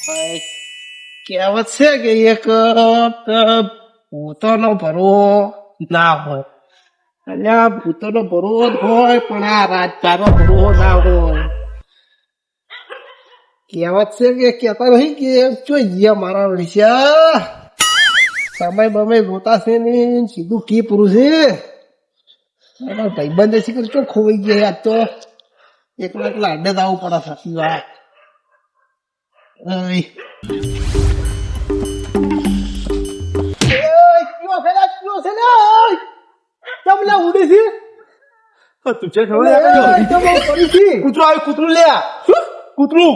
કહેવત છે કે એક ભૂતોનો ભરો ના હોય, અલ્યા ભૂતોનો ભરો જ હોય પણ આ રાજકારનો ભરો ના હોય. કહેવત છે કે કેતા નહીં કે જોઈએ મારા વિશે સમય બમય જોતા છે ને સીધું કી પૂરું છે. ભાઈબંધ છે કે શું ખોવાઈ ગયા આજ તો એકલા એકલા અડ્ડે જ આવવું પડે. સાચી વાત. કૂતરું લે કૂતરું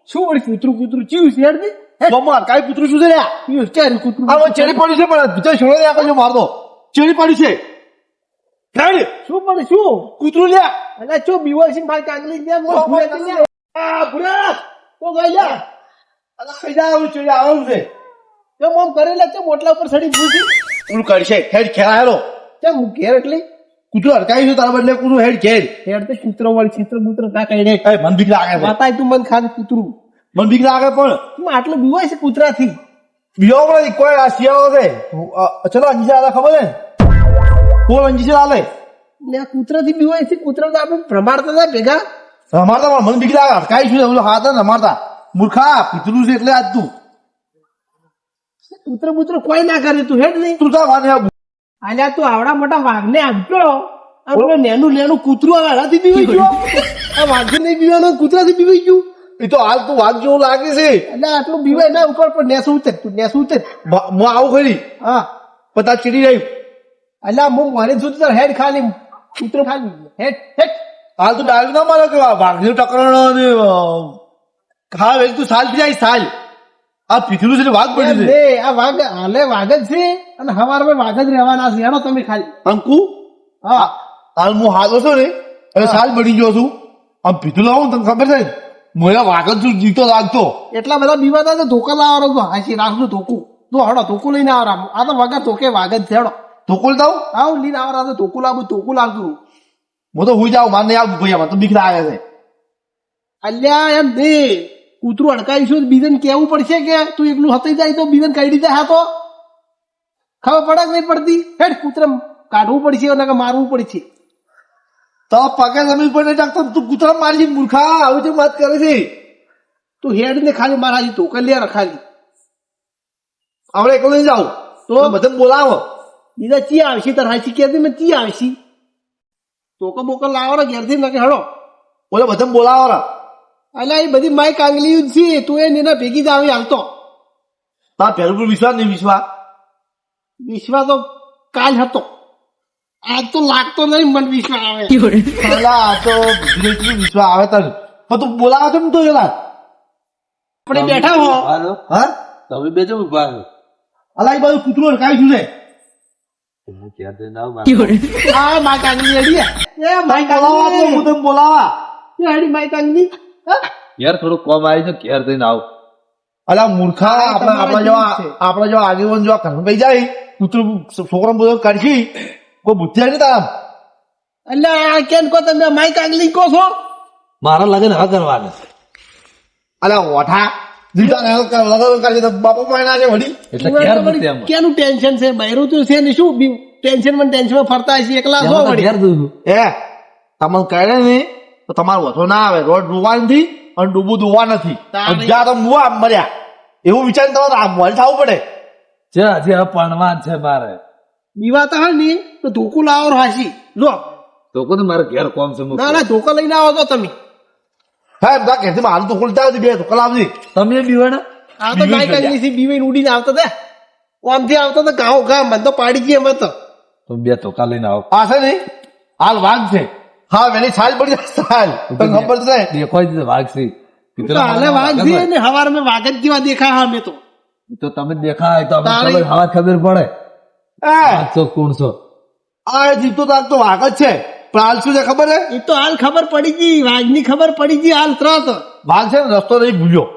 શું વળી કૂતરું કૂતરું ચીયું છે યાર કાઈ કૂતરું શું છે લ્યા ક્યારે કૂતરું ચેડી પડ્યું છે પણ બીજો છોડો લે આપજો મારતો ચેડી પડ્યું છે શું પડે શું કૂતરું લ્યા અને ચો બીવાય છે ભાઈ કાંગલી દે મો ભૂરા દે આ ભૂરા તો ગઈ લ્યા અલા કઈદા આવું ચેડી આવું છે તો મોમ કરેલા છે મોટલા ઉપર સડી ભૂસી કૂતરું કરશે હેડ ખેલાયેલો તે હું ઘેર એટલે કૂતરું હડકાઈ છે તારા બદલે કૂતરું હેડ ખેડ હેડ તો ચિત્ર વાળી ચિત્ર મૂત્ર ના કઈ રે એ મન બીક લાગે છે માતાય તું મન ખાધ કૂતરું મન બીક લાગે પણ તું આટલું બીવાય છે કૂતરાથી બીજો પણ કોઈ આ શિયાળો છે ચલો અંજી આલા ખબર છે કોણ અંજી આલે ને આ કૂતરાથી બીવાય છે કૂતરા તો આપણે પ્રમાણતા હતા ભેગા રમાડતા મને બીક લાગે હડકાઈ છું ઓલો હાથ રમાડતા મૂર્ખા કૂતરું છે એટલે આજ તું કૂતરો બૂતરો કોઈ ના કરે તું હેડ નહીં તું તા વાને આલ્યા તું આવડા મોટા વાઘને આપજો અને નેનું નેનું કૂતરું આનાથી બીવાઈ ગયું. આ વાઘથી નહીં બીવાનું કૂતરાથી બીવાઈ ગયું. એ તો હાલ તું વાત જેવું લાગે છે એટલે આટલું બીવાય ના ઉપર પણ નેસું ઉતર તું નેસું ઉતર હું આવું ખરી હા પતા ચીડી રહ્યું અલ્યા હું મારે સુધી તાર હેડ ખાલી કૂતરો ખાલી હેડ હેડ હાલ તું ડાયરેક્ટ ના માનો કે વાઘનું ટકરાણો અને હા વેલ તું સાલ થી જાય સાલ આ પીથલું છે વાઘ પડ્યું છે લે આ વાઘ હાલે વાઘ જ છે અને હવારમાં વાઘ જ રહેવાના છે હેડો તમે ખાલી અંકુ હા હાલ હું હાથો છો ને એટલે સાલ બની ગયો છું આમ પીથલું આવું તને ખબર છે મોયા વાઘ જ જીતો લાગતો એટલા બધા બીવાતા તો ધોકા લાવવાનો તો હાસી રાખજો ધોકું તું હડો ધોકું લઈને આવરા આ તો વગર ધોકે વાઘ જ છે હેડો ધોકોલ દઉં આવ લઈને આવરા તો ધોકું લાવું ધોકું લાવતું હું તો હુઈ જાઉં મારે નહીં આવું ભાઈ મને તો બીક લાગે છે અલ્યા એમ દે કૂતરું અડકાઈશું બીજન કેવું પડશે કે તું એકલું હતી જાય તો બીજન કાઢી જાય હા તો ખબર પડે કે નહીં પડતી હેડ કૂતરા કાઢવું પડશે અને મારવું પડશે તો પગે જમીન પર નહીં નાખતો તું કૂતરા મારી મૂર્ખા આવું છે વાત કરે છે તું હેડ ને ખાલી મારા હજી ધોકા લે ખાલી આપણે એકલો નહીં જાઉં તો બધા બોલાવો બીજા ચી આવશે તાર હાચી કે મેં ચી આવશે ધોકા બોકા લાવો ઘેરથી નાખે હડો બોલે બધા બોલાવો અલ્યા એ બધી માય કાંગલી છે તું એના ભેગી જ આવી હાલતો તાર પહેલું પર વિશ્વાસ નહીં વિશ્વાસ તો કાલ હતો આજ તો લાગતો નહીં મને વિશ્વાસ આવે આ તો વિશ્વાસ આવે તને પણ તું બોલાવો છો ને તો એલા આપણે બેઠા હો હા તમે બેજો ઉભા અલા એ બધું કૂતરું અડકાવી છું હા માય કાંગલી રેડી એ માય બોલાવા કાંગલી હું તને બોલાવા રેડી માય કાંગલી યાર થોડું કોમ આવી છે ઘેર થઈને આવ અલા મૂર્ખા આપણા જેવા આગેવાન જેવા ઘર ભાઈ જાય કૂતરું છોકરા બધો કાઢી કોઈ બુદ્ધિ આવી તારા અલ્યા કેમ કહો તમે માય કાંગલી કહો છો મારા લગન હા કરવાના અલા ઓઠા લગન કાઢી તો બાપા પાયના છે વળી એટલે ઘેર નથી આમાં કેનું ટેન્શન છે બૈરું તો છે ને શું ટેન્શન માં ફરતા છે એકલા છો વળી ઘેર દઉં એ તમને કહે ને તો તમારો વધો ના આવે રોડ ડૂબવા નથી અને ડૂબું ડૂબવા નથી જ્યાં તો મુવા મર્યા એવું વિચાર તમારે આમ મોલ થવું પડે છે હજી પણવાન છે મારે બીવાતા હોય ને તો ધોકું લાવો હાસી લો તો કહું મારે ઘેર કોમ છે ના ના ધોકા લઈને આવો તો તમે હા બધા કહેતી મારું તો ખોલતા હતી બે તો કલાવજી તમે બીવાના આ તો માય કાંગલી થી બીવાઈને ઉડીને આવતા હતા કોમથી આવતા તો ગાઉ ગા મને તો પાડી ગઈ અમે તો બે ધોકા લઈને આવો આ છે ને હાલ વાઘ છે હા વેલી છાલ પડી જાય છાલ તને ખબર છે દેખાય છે વાઘ છે હાલે વાઘ છે ને હવાર મેં વાઘ જ જેવા દેખા હા મેં તો તમે દેખાય તો અમને હવા ખબર પડે છો કોણ છો આ જીતો તો વાઘ જ છે પણ હાલ શું છે ખબર હે એ તો હાલ ખબર પડી ગઈ વાઘ ની ખબર પડી ગઈ હાલ તરત વાઘ છે ને રસ્તો નહીં ભૂલ્યો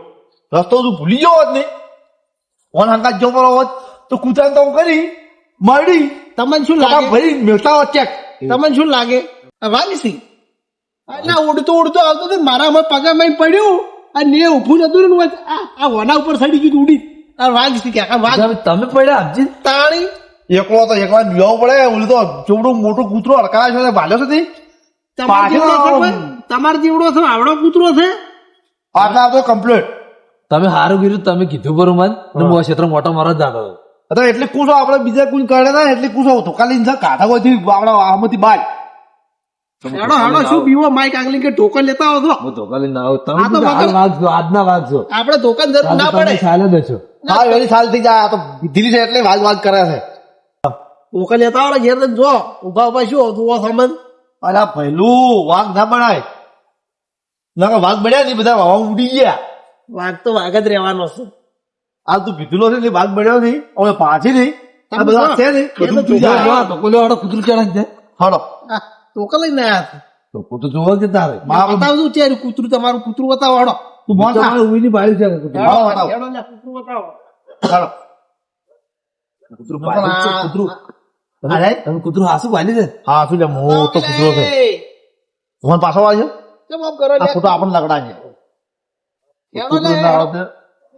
રસ્તો તું ભૂલી ગયો હોત ને ઓન હંકાત જો પર હોત તો કૂતરાને તો કરી મળી તમને શું લાગે ભાઈ મેળતા હોત ચેક તમને શું લાગે વાઘ સી એટલે ઉડતો ઉડતો આવતો મારા પગામાં પડ્યું આ ને ઊભું નતું ને આ વના ઉપર સડી ગયું ઉડી આ વાઘ શીખ્યા આ વાઘ તમે પડ્યા આપજી તાણી એકલો તો એકવાર લેવો પડે ઓલું તો ચોવડું મોટું કૂતરો અડકાય છે ભાલ્યો છે તે તમાર જેવડો છે કોઈ? તમાર જેવડો છે આવડો કૂતરો છે આટલા તો કમ્પ્લીટ તમે સારું કીધું તમે કીધું બરું મન હું ક્ષેત્ર મોટો મારો જ જાતો તો એટલે કૂસો આપણે બીજા કોઈ કરે ના એટલે કૂસો ધોકાલી કાઢા હોય આપણા આમાંથી બાય હેડો હેડો શું પીવો માઈક આગલી કે ટોકન લેતા આવો છો હું ધોકા લઈને આવું તમે આ તો કીધું હાલ વાગજો આજના વાગજો આપણે ટોકન જરૂર ના પડે ચાલે દેશો હા વેરી સાલ થઈ જાય આ તો દીધી છે એટલે વાજ કરે છે ટોકન લેતા આવો ઘેર જઈને જો ઉભા ઉભા શું તું સંબંધ અલા પહેલું વાઘ ના બનાય ના વાઘ બન્યા ને બધા હવા ઉડી ગયા વાઘ તો વાઘ જ રહેવાનો છે આ તું પીધુલો છે એટલે વાઘ બન્યો નહીં હવે પાછી નહીં આ બધા છે ને બધું ઉડી જાય. કૂતરું ચડાય છે હાલો આ ટોકન લઈને આવ્યા તો કૂતરું જોવા કે તારે છે બતાવજો ચેર કૂતરું તમારું કૂતરું બતાવો હેડો તું મોન ખા. તમારે ઉઈની બાળી છે કૂતરું. હાલો, બતાવો. હેડો લે, કૂતરું બતાવો હાલો. કૂતરું બાળી છે, કૂતરું અરે તમે કૂતરું હાસુ બાળી છે હા શું લે મોટો કૂતરો છે ફોન પાછો આવ્યો કેમ આમ કરો આ લે? ફોટો આપણને લગડા છે હેડો લે. કૂતરું ના આવડે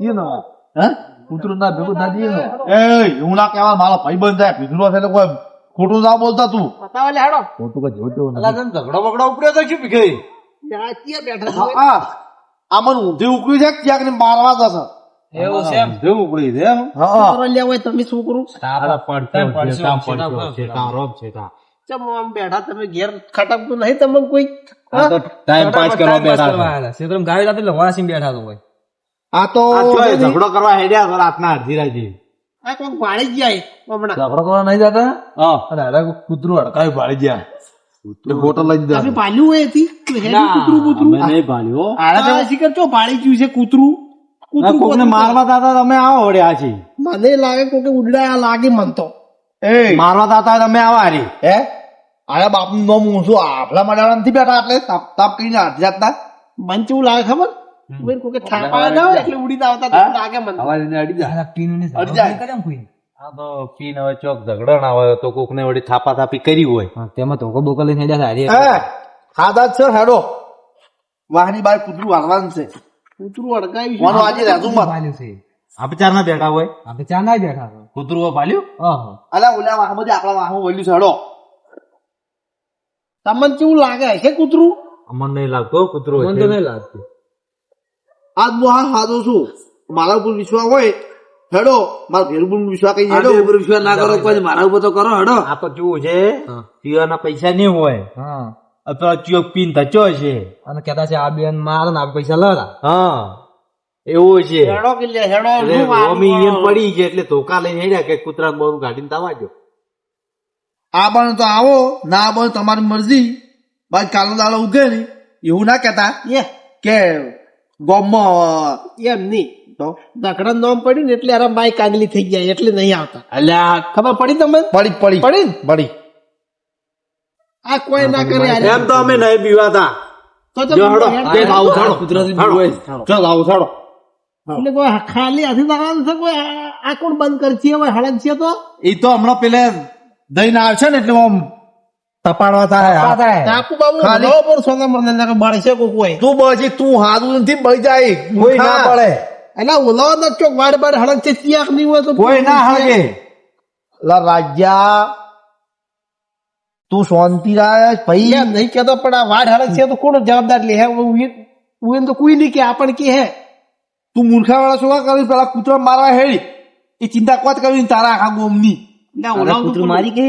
ઈ ના હે કૂતરું ના ભેગું ના દઈએ ને એ એવું ના કહેવા મારો ભાઈ બંધ થાય પીધુલો છે એટલે કોઈ ખોટું ના બોલતા તું બતાવો લે હેડો ખોટું કઈ જોતું અલા, નથી ઝઘડો બગડો ઉપડ્યો તો શું ભીખે આ ક્યાં બેઠા છો? હા આ મને ઊંધી ઉકળી છે ક્યાંક ને મારવા જશે એવું છે એમ જેવું ઉપડી છે એમ હા છોકરો લેવો હોય તમે છોકરું તારા ચમ આમ બેઠા તમે ઘેર ખટકતું નહીં તમને કોઈ હા? ટાઈમ પાસ કરવા બેઠા ક્ષેત્રમાં ગાવી રાતે લવાસી બેઠા તો હોય આ તો ઝઘડો કરવા હેડ્યા તો રાતના અડધી રાતે આ કોક વાળી જ જાય હમણાં ઝઘડો કરવા નહીં જતા અને અરે કૂતરું અડકાવી ભાળી ગયા હોટલ લઈ તમે પાલ્યું હોય એથી હેડું કૂતરું બૂતરું નહીં ભાળ્યો આ શિખર ચો પાડી ગયું છે કૂતરું કૂતરું કોને મારવા દાતા તમે આવો વડ્યા છે મને લાગે કોકે ઉડડા લાગે મન તો એ મારવા દાતા તમે આવા રે હે આયા બાપનું નામ ઊંચું આપલા માડાળા નથી બેઠા એટલે તાપ તાપ કરીને હાથ જાતના મન કેવું લાગે ખબર કોઈ કોકે થાપા ના હોય એટલે ઉડીને આવતા તો લાગે મન અવાજ અડી જાય અડી જાય. આ તો પીન હવે ચોક ઝઘડો ના હોય તો કોક ને વળી થાપા થાપી કરી હોય તેમાં તો બોકા લઈને હેડ્યા હે ખાધા જ છે હેડો વાહની બાર કૂતરું વાળવાનું છે કૂતરું અડકાયું વાનો આજે રાજુમાં આપણે ચાર ના બેઠા હોય આપણે ચાર ના બેઠા કૂતરું પાલ્યું અલા ઓલા વાહમાંથી આપણા વાહમાં વળ્યું છે હેડો તમને કેવું લાગે છે કૂતરું અમને નહીં લાગતો કૂતરું મને તો નહીં લાગતું આજ હું હા સાદો છું મારા ઉપર વિશ્વાસ હોય હેડો મારા ઘેર ઉપર વિશ્વાસ કઈ હેડો વિશ્વાસ ના કરો કોઈ મારા ઉપર તો કરો હેડો આ તો કેવું છે પીવાના પૈસા નહીં હોય અથવા ચોક પીન થચો છે અને કેતા છે આ બેન મારે ને આ પૈસા લડા હા એવું છે હેડો કે લે હેડો એટલે શું વાળું? રોમી ઈયન પડી છે એટલે ધોકા લઈને હેડ્યા કે કૂતરા બહુ ગાડીને તાવાજો આ બને તો આવો ના બને તમારી મરજી બાદ કાલનો દાડો ઉગે નહીં એવું ના કહેતા એ કે ગોમમાં એમ નહીં તો દકડા નોમ પડ્યું ને એટલે અરે બાઈક આગલી થઈ ગયા એટલે નહીં આવતા અલ્યા ખબર પડી તમને પડી પડી પડી ને? પડી આ કોઈ ના કરે યાર. એમ તો અમે નહીં પીવાતા તો તમે જો હડો હેડો. બે આવું છાડો કૂતરાથી બીવાય ચાલ આવું છાડો એટલે કોઈ ખાલી હાથી દગાવાનું છે કોઈ આ કોણ બંધ કરશે હવે હળદ છે તો એ તો હમણાં પેલે દહીં ના આવશે ને એટલે આમ તપાડવા થાય કાકુ બાબુ ખાલી- નવો પર સોના મને બળશે કોઈ કોઈ તું બચી તું હાથું નથી બળી જાય કોઈ ના પડે એટલે ઓલો ન ચોક વાડ બાડ હળદ છે ત્યાંક નહીં હોય તો કોઈ ના હળગે લા રાજ્યા તું શાંતિ રાખ ભાઈ એમ નહીં કેતો પણ આ વાડ હળદ છે તો કોણ જવાબદાર લે હે ઉયન તો કોઈ નહીં કે આપણ કે હે તું મૂર્ખા વાળા શું કરી પેલા કૂતરો મારવા હેડી એ ચિંતા કોત કરી તારા આખા ગોમની એટલે ઓલો કૂતરું મારી કે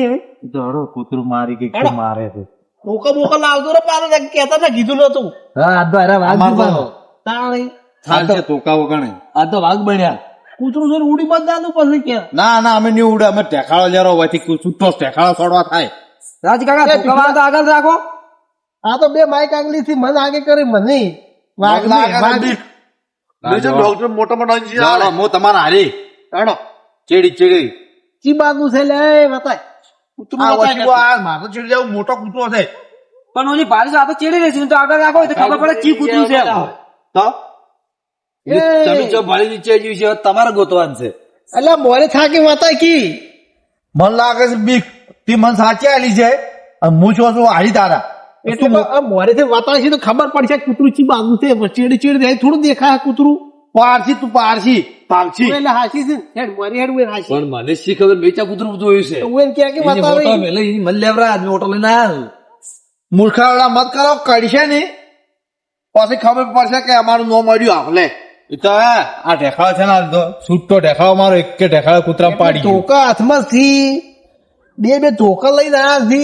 દોડો કૂતરું મારી કે હેડો. મારે છે મોકા મોકા લાવતો રે પાછો કેતા ના કીધું નતું હા આ તો અરે વાઘ તાણી થાલ છે તોકા વગણે આ તો વાઘ બન્યા કૂતરું જોઈને ઉડી બંધાનું પછી કે ના ના અમે નહીં ઉડે અમે ટેખાળો લેરો હોયથી છૂટો ટેખાળો છોડવા થાય રાજ કાકા તોકા વાળા તો આગળ રાખો આ તો બે માઇક આગલી થી મને આગે કરી મને વાઘ ડોક્ટર મોટા મોટા હું તમારા હારી હેડો ચેડી ચેડી ચી બાજુ છે લે બતાય કૂતરું બતાય મારો ચીડ જાવ મોટો કૂતરો છે પણ ઓલી બારીશ આ તો ચેડી રહેશે તો આગળ રાખો તો ખબર પડે ચી કૂતરું છે તો તમે જો ભળી નીચે જ્યું છે તમારે ગોતવાનું છે એટલે મોરે થાકી બતાય કી મન લાગે છે બીક તે મન સાચી આલી છે અને હું છું હારી તારા એટલે મોરેથી વાતાવરણ છે તો ખબર પડશે કૂતરું ચી બાજુ છે ચીડ ચીડ જાય થોડું દેખાય કૂતરું પારસી તું પારસી પારસી એટલે હાસી છે હેડ મોરી હેડ ઉએ હાસી પણ મને શી ખબર બેચા કૂતરું જોયું છે ઉએ કે વાતાવરણ મને લેવરા આદમી ઓટો લઈને આવ્યો મૂર્ખાવાળા મત કરો કડશે ને પછી ખબર પડશે કે અમારું નો મળ્યું આપલે એ તો આ ઢેખાળો છે ને આ તો છૂટો ઢેખાળો મારો એક કે ઢેખાળો કૂતરા પાડી ગયો. ધોકા હાથમાં થી બે ધોકા લઈને આવ્યા છે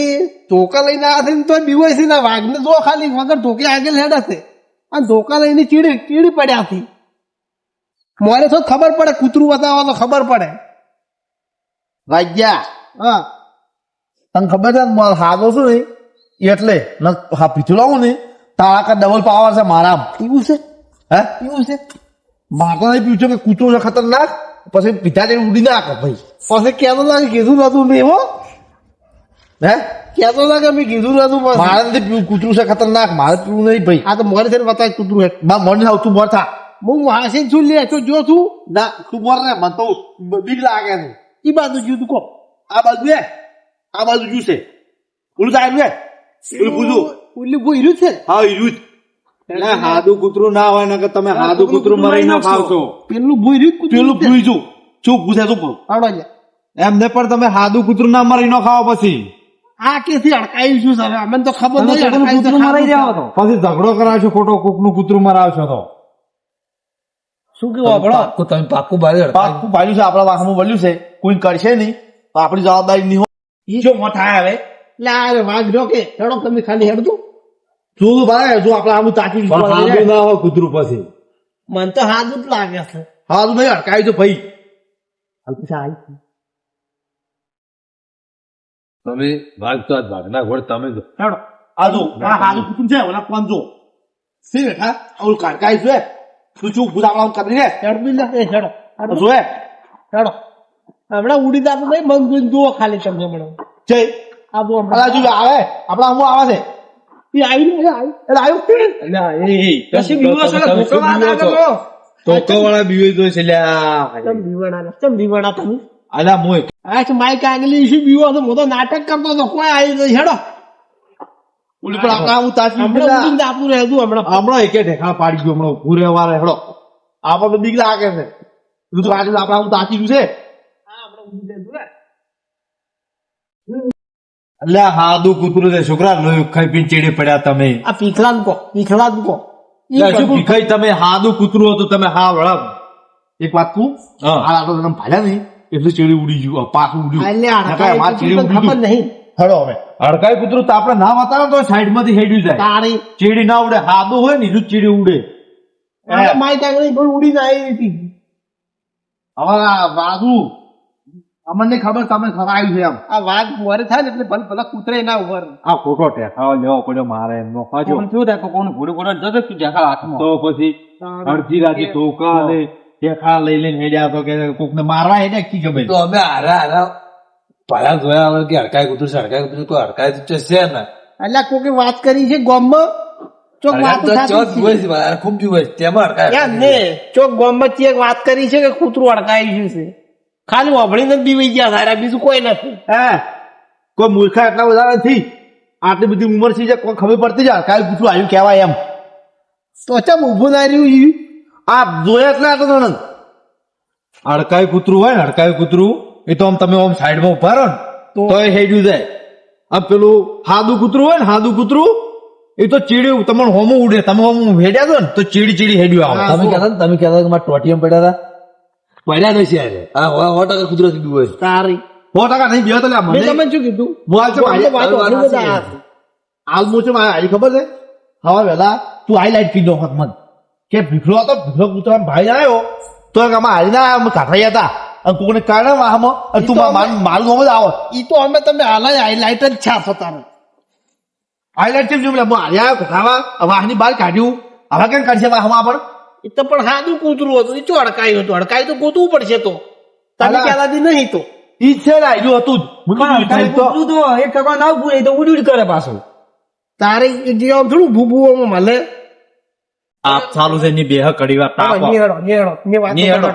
ધોકા લઈને આવ્યા છે ને તો બીવાય છે ને વાઘને જો ખાલી વગર ધોકે આગળ હેડા છે અને ધોકા લઈને ચીડી પડ્યા છે મોરે તો ખબર પડે કૂતરું બતાવવા તો ખબર પડે રાજ્યા હા તને ખબર છે ને હાથો છું ને એટલે હા પીછું લાવું ને તારા કા ડબલ પાવર છે મારા એવું છે હે એવું છે મારે નહીં પીછું કે કૂતરું છે ખતરનાક પછી પીઠા જઈને ઉડી નાખો ભાઈ પછી ક્યાં લાગે કીધું નતું મેં હો હે ક્યાં લાગે મેં કીધું નતું પછી મારે નથી પીવું કૂતરું છે ખતરનાક મારે પીવું નહીં ભાઈ આ તો મોરે થઈને બતાવે કૂતરું હે મા મોર નહીં તું મોર થા હું હાસી છું લે તો જો છું ના તું મોર ને મને તો બીક લાગે છે ઈ બાજુ જ્યું તું કો આ બાજુ ને આ બાજુ જુસે ઓલું જાય ને ઓલું પૂછું ઓલી બોયરું છે હા ઈરુજ એટલે હાદું કૂતરું ના હોય ને કે તમે હાદું કૂતરું મરી ન ખાવશો પેલું બોયરું પેલું પૂછું શું પૂછે તું આવડો લે એમને પણ તમે હાદું કૂતરું ના મરી ન ખાવ પછી આ કેથી અડકાયું છું સાહેબ અમને તો ખબર નહીં અડકાયું છે, ખાધું છે. પછી ઝઘડો કરાવશો ખોટો કોક નું કૂતરું મરાવશો તો શું કેવું આપણો તમે પાકું બારે પાકું ભાઈ છે આપણા વાહમાં બન્યું છે કોઈ કરશે નહીં તો આપણી જવાબદારી નહીં હોય શું મોં થાય હવે લે આ વાઘ જો કે હેડો તમે ખાલી હેડતું શું ભાઈ જો આપણે આમ તાકી હાદું ના હોય કૂતરું પછી મને તો હાથ જ લાગે છે હા તું નહીં અટકાવી તો ભાઈ તમે ભાગતો ભાગના ઘોડ તમે જો હેડો આ જો આ હાલું કુટુંબ છે ઓલા કોણ જો સી બેઠા ઓલું કાઢકાઈ છે તું શું ભૂત આપણા કરી રે હેડ બી લે એ હેડો જો હે હેડો હમણાં ઉડી જાતું નહીં મન જોઈને જુઓ ખાલી તમને હમણાં જય આ જો અલા જો આવે આપણા હું આવે છે એ આવી ને એટલે આવ્યું પછી બીવો છે ધોકા વાળા બીવે તો છે લ્યા ચમ બીવાડા તમે અલા મોય આ છે માઈક આગલી શું બીવો હતો હું તો નાટક કરતો હતો કોઈ આવી નહીં હેડો ઓલી પણ આપણા હું તાકી હમણાં ઉડીને જાતું રહેતું હમણાં હમણાં એક ઢેખા પાડી ગયો હમણાં પૂરે વારે હેડો આપણને બીક લાગે છે તું તો આજે આપણા હું તાકી છે હા હમણાં ઉડી જતું ને એટલે હાદું કૂતરું છે છોકરા લોહી ખાઈ પીને ચેડે પડ્યા તમે આ પીખલા કો શું ભીખાઈ તમે હાદું કૂતરું હતું તમે હા વળાવ એક વાત તું હા. આ આટલો તને ભાલ્યા નહીં એટલે ચેડી ઉડી ગયું પાછું ઉડ્યું અમાર ચેડી ઉડી ખબર ગયું નહીં હેડો હવે હડકાઈ કૂતરું તો આપણે ના બતાવો તો સાઈડ માંથી હેડ્યું જાય તારી ચેડી ના ઉડે હાદું હોય ને એનું ચેડી ઉડે માઈક આગળ પણ ઉડીને આવી હતી હવે આ બાજુ અમને ખબર તમે ખરાયું છે એમ આ વાઘ મોરે થાય ને એટલે ભલે ભલે કૂતરે ના ઉભર આ ખોટો ટેકાવો લેવો પડ્યો મારે એમનો ખાજો શું થાય કોણ ઘોડે ઘોડે જતો તું દેખાડ હાથમાં તો પછી અડધી રાતે ધોકા અને ટેકા લઈ લઈને હેડ્યા તો કે કોક ને મારવા હેડ્યા કી ગમે તો અમે હારા પહેલા જોયા હવે કે હડકાઈ કૂતરું છે હડકાઈ કૂતરું તો હડકાઈ તો છે ને એટલે કોકે વાત કરી છે ગામમાં ચોક વાત ખૂબ દિવસ તેમાં હડકાઈ યાર ને ચોક ગામમાં ચેક વાત કરી છે કે કૂતરું અડકાયું છે ખાલી વાભળીને જ બીવાઈ ગયા સારા બીજું કોઈ નથી હે કોઈ મૂર્ખા એટલા બધા નથી આટલી બધી ઉંમર છે જે કોઈ ખબર પડતી જાય કાલ પૂછું આવ્યું કહેવાય એમ તો ચમ ઉભું ના રહ્યું ઈ? આ જોયા એટલે આટલો નણંદ હડકાઈ કૂતરું હોય ને હડકાઈ કૂતરું એ તો આમ તમે આમ સાઈડમાં ઉભા રહો ને તો એ હેડ્યું જાય આમ પેલું હાદું કૂતરું હોય ને હાદું કૂતરું એ તો ચીડ્યું તમારું હોમું ઉડે તમે હોમું હેડ્યા છો ને તો ચીડી ચીડી હેડ્યું આવે તમે કહેતા કે મારા ટોટિયમ પડ્યા હતા પડ્યા નથી યારે આ 100% કુદરતી બીવું હોય તારી 100% નહીં બે તો લ્યા મેં મને તમે શું કીધું હું આજ ગામમાં વાત ઘણી બધા આ હતી. હાલ મોચે આવી ખબર છે હવે વેલા તું હાઈલાઈટ પી લો મન કે ભીખલો હતો ભીખલો કૂતરા ભાઈ આવ્યો તો આમાં હારી ના આવ્યા કાઠાઈ હતા અને કોઈને કારણે વાહમાં અને તું મારું નામ જ આવો ઈ તો અમે તમે હાઈલાઇટ જ છાસો તારે હાઈલાઈટ કેમ જોયું હું હારી આવ્યો ખાવા વાહની બહાર કાઢ્યું હવે કેમ કાઢશે વાહમાં પણ એ તો પણ સાદું કૂતરું હતું એ ચો અડકાયું હતું અડકાયું તો ગોતવું પડશે તો તમે અલા. કહેવાથી નહીં તો ઈ જ છે ને આવ્યું હતું જ એક ટકા ના પૂરે તો ઉડી કરે પાછું તારે જે આમ થોડું ભૂભુઓમાં મળે આપ ચાલુ છે એની બેહ કડી વાર તાપ નિહેળો મેં વાત નિહેળો.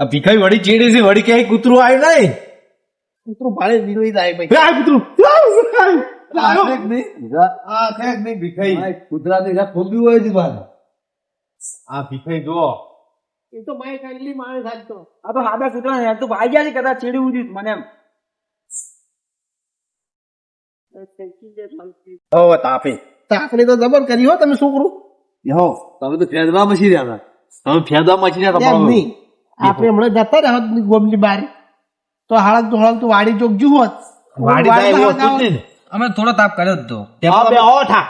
આ ભીખાઈ વળી ચીડી છે વળી ક્યાંય કૂતરું આવ્યું નહીં કૂતરું ભાડે વિરોહી જાય ભાઈ. આ કૂતરું કૂતરાની રાત ખોલ્યું હોય છે પાછું. આ ભીખાઈ જો એ તો માય કાંગલી માણસ હાલતો. આ તો સાદા કૂતરા ને તું ભાઈ ગયા છે કદાચ ચીડી ઉડી મને એમ હવે તાપે તાકને તો જબર કરી હો તમે છોકરું. હો તમે તો ફેદવા મચી રહ્યા હતા. તમે ફેદવા મચી રહ્યા એમ તમારો નહીં. આપણે હમણાં જતા રહ્યા ગોમની બાર તો હાળક વાડી ચોક જુ હોત. વાડી જાય એવો હતું જ નહીં ને. અમે થોડો તાપ કર્યો જ તો આ બે ઓઠા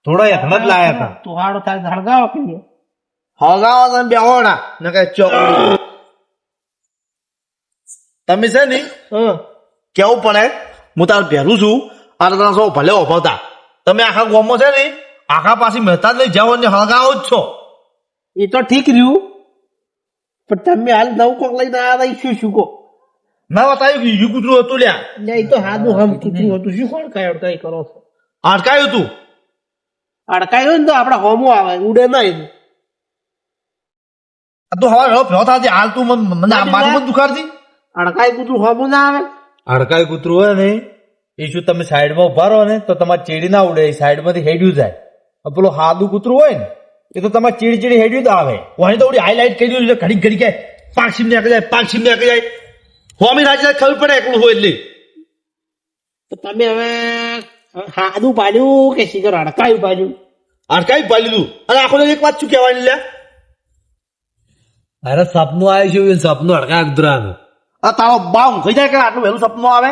થોડો યથન જ લાયા હતા. તો હાડો થાય હળગાવો કહીએ. હગાવો તમે બે ઓડા ને કઈ ચોકડી તમે છે ને કેવું પડે હું તાર પહેરું છું અને તને સૌ ભલે ઓભાવતા તમે આખા ગોમો છે ને આખા પાછી મહેતા જ નહીં જાઓ ને હગાવો જ છો. એ તો ઠીક રહ્યું પણ તમે હાલ નવું કોક લઈને આવ્યા હતા શું કહો. ના બતાવ્યું કે ઈ કૂતરું હતું લ્યા એટલે એ તો હાદું હમ કૂતરું હતું શું અડકાઈ કરો છો. અટકાયું હતું અડકાયું ને તો આપડે હોમો આવે ઉડે નહીં. આ તો હવે ભેળો થતી હાલ તું મને મારું મત દુખાડતી. અડકાઈ કૂતરું હોમું ના આવે. હડકાઈ કૂતરું હોય ને એ શું તમે સાઈડમાં ઉભા રહો ને તો તમારે ચેડી ના ઉડે સાઈડમાંથી હેડ્યું જાય. પેલું હાદું કૂતરું હોય ને એ તો તમારે ચીડી હેડ્યું જ આવે. વહી તો હાઈલાઇટ કરી દીધું ઘડી ઘડી કે પાક્ષીમ ને જાય પાક્ષીમ ને જાય હોમી રાજી ખબર પડે એકલું હોય એટલે તો તમે હવે હાદું પાડ્યું કે શીખર અડકાયું પાડ્યું. અટકાવી પાડી લીધું અને આખો એક વાત શું કહેવાની લ્યા અરે સપનું આવ્યું છે સપનું હડકા કૂતરાનું. આ તારો બાવ થઈ જાય કે આટલું વહેલું સપનું આવે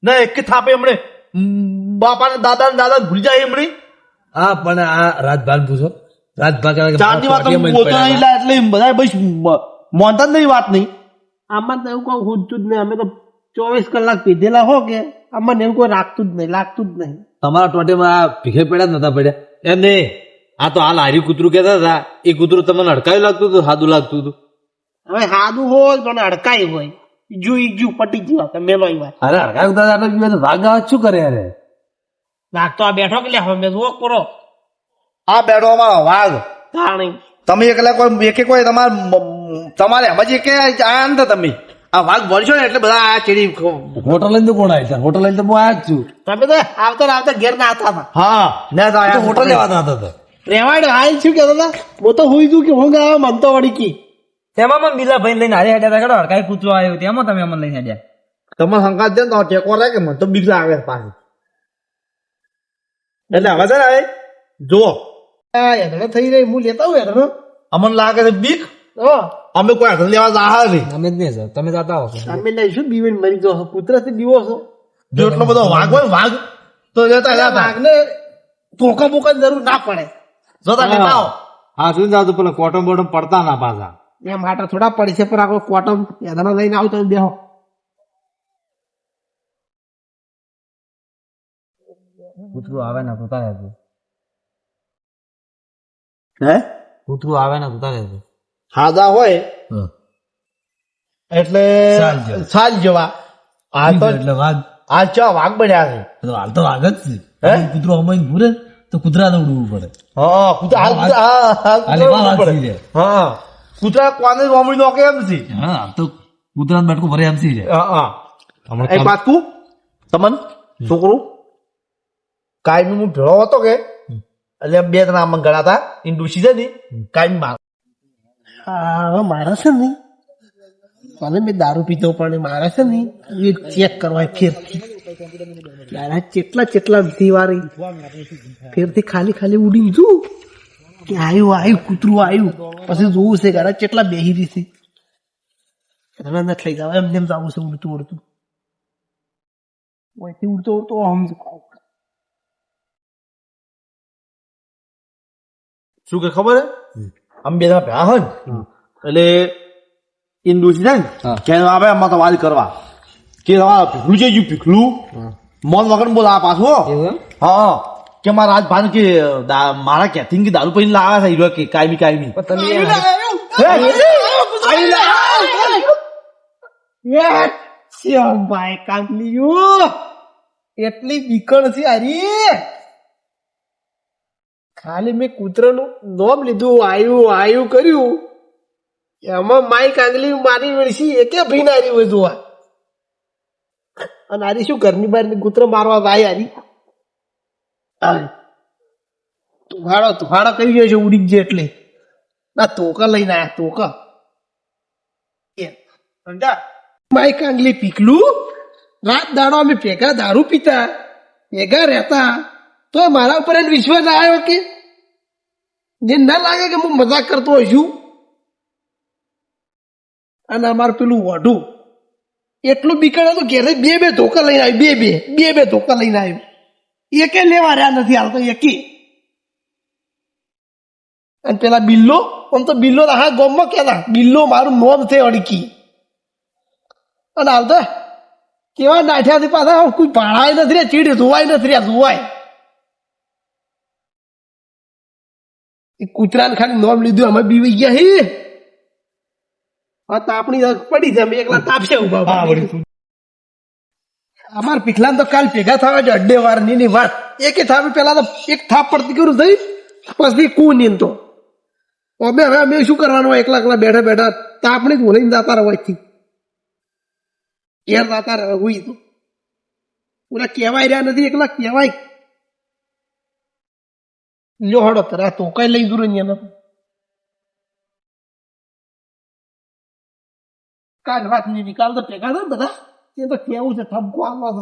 ના એક થાપે હમણે બાપા ને દાદા ભૂલી જાય હમણે હા પણ આ રાજભાન પૂછો રાજભા ચારની વાત બોલતો નહીં લા, એટલે બધા બસ મોનતા જ નહીં વાત નહીં. આમાં તો એવું કોઈ પૂછતું જ નહીં. અમે તો 24 કલાક પીધેલા હો કે આમાં એવું કોઈ રાખતું જ નહીં લાગતું જ નહીં. તમારા ટોટેમાં આ ભીખે પડ્યા જ નતા પડ્યા એમ નહીં. આ તો હાલ હાર્યું કૂતરું કેતા હતા એ કૂતરું તમને અડકાયું લાગતું હતું સાદું લાગતું હતું. હવે હાદું હોય પણ અડકાય હોય જુ પટી ગયો તમે લો વાત. અરે હડકાયું દાદા વાઘ આવે શું કરે અરે નાખતો આ બેઠો કે લે હવે જુઓ કરો આ બેઠો અમારો વાઘ તાણી. તમે એકલા કોઈ એકે કોઈ તમારે એમ જ કે આયા નતા તમે આ વાઘ ભરશો ને એટલે બધા આ ચેડી હોટલ લઈને તો કોણ આવ્યા હોટલ લઈને તો હું આવ્યા જ છું. તમે તો આવતા ઘેર ના હતા હા ના તો આયા હોટલ લેવા હતા તો રેવાડ હાલ શું કેતા હતા હું તો હુઈ છું કે હું ગાવા મનતો વળી કી તેમાં મને બીલા ભાઈ લઈને હારે હેડ્યા હતા હડકાઈ કૂતરો આવ્યો તેમાં તમે અમને લઈને હેડ્યા. તમે સંકાત દે ને તો ટેકો રહે કે મને તો બીક લાગે પાછી એટલે હવે છે ને હવે જુઓ હેડે થઈ રહી હું લેતા હું હેડે અમને લાગે છે બીક અમે કોઈ હાથ લેવા જાહા નહીં અમે જ નહીં સર તમે જતા હો તમે લઈશું બીવીને મરી જાઓ કૂતરાથી બીવો છો. જો એટલો બધો વાઘ હોય ને વાઘ તો જતા જતા વાઘને ધોકા બોકા જરૂર ના પડે જતા લેતા આવો. હા શું જાતું પેલા કોટમ બોટમ પડતા ના પાછા. એમ માટે થોડા પડી છે પણ આપણે કોટમ યાદના લઈને આવતો બેહો. કૂતરું આવે ને તો તારે હે કૂતરું આવે ને તો તારે હાદા હોય એટલે સાલ જેવા. સાલ જેવા આ તો એટલે વાઘ આ ચા વાઘ બન્યા છે તો હાલ તો વાઘ જ છે. હે? કૂતરો અમારી ભૂરે તો કૂતરાને ઉડવું પડે. હા કૂતરા હાલ હાલ એવા વાઘ થઈ જાય. હા કૂતરા કોને રોમડી નો કે એમ છે હા હાલ તો કૂતરાને બેઠકું ભરે એમ થઈ જાય. હા હમણાં એક પાછું તમન છોકરું કાયમી હું ભેળો હતો કે એટલે બે ત્રણ આમ ગણાતા એની ડૂસી છે ને કાયમી માર હા મારે છે ને ભલે મેં દારૂ પીતો પણ મારે છે ને એ ચેક કરવા ફેરથી દાડા ચેટલા દિવાળી ફેરથી ખાલી ઉડીને જોઉં કે આવ્યું કૂતરું આવ્યું પછી જોવું છે ગાડા ચેટલા બેહી રહી છે નથી લઈ જવા એમને એમ જવું છે ઉડતું ઓયથી ઉડતો સમજ શું કે ખબર હે આમ બે જણા ભેળા હોય ને એટલે એની ડૂસી છે ને કે આવે આમાં તો વાત કરવા કે તમારા ભીખલું છે ભીખલું મોન વગર બોલા પાછું હો. હા કે મારા આજ ભાન કે મારા કેથિંગ કે દારૂ પીને લાવે છે હીરો કે કાયમી ભાઈ કાંકલીયું એટલી બીકણ છે અરે ખાલી મેં કૂતરાનું નોમ લીધું આયુ કર્યું એમાં માઈ કાંગલી મારી વેડસી એકે ભીનારી હોય જોવા અને આરી શું ઘરની બહાર કૂતરો મારવા જાય આરી તુહાડો કરી ગયો છે ઉડી જ એટલે ના તોકા લઈને આયા તોકા માઈ કાંગલી પીકલું રાત દાડો અમે ભેગા દારૂ પીતા ભેગા રહેતા તો મારા ઉપર એને વિશ્વાસ આવ્યો કે જે ના લાગે કે હું મજાક કરતો છું. અને અમારું પેલું વઢું એટલું બીકણ હતું ઘેરે બે બે ધોકા લઈને આવ્યું બે ધોકા લઈને આવ્યું એકે લેવા રહ્યા નથી હાલતો એકી. અને પેલા બિલ્લો આમ તો બિલ્લો હા ગોમમાં કેતા બિલ્લો મારું નોમ છે અડકી. અને હાલ તો કેવા નાઠ્યાથી પાછા કોઈ ભાડાય નથી રે ચીડ ધોવાય નથી રે ધોવાય. કૂતરાને ખાલી નોમ લીધું અમે બીવી ગયા હે તાપણી પડી છે અમે એકલા તાપશે ઉભા અમાર પીખલા તો કાલ ભેગા થવા છે અડ્ડે વાર ની વાત એક થાપ પેલા તો એક થાપ પડતી કરું થઈ પછી કું તો હવે અમે શું કરવાનું એકલા એકલા બેઠા બેઠા તાપણી જ ભૂલીને જતા રહો થી ઘેર જતા રહે હોય તો પૂરા કહેવાય રહ્યા નથી એકલા કહેવાય લ્યો હડો તરા તો કઈ લઈ દૂર નથી કાલ વાત નહીં નિકાલ તો ભેગા થાય બધા એ તો કેવું છે ઠપકો આવવા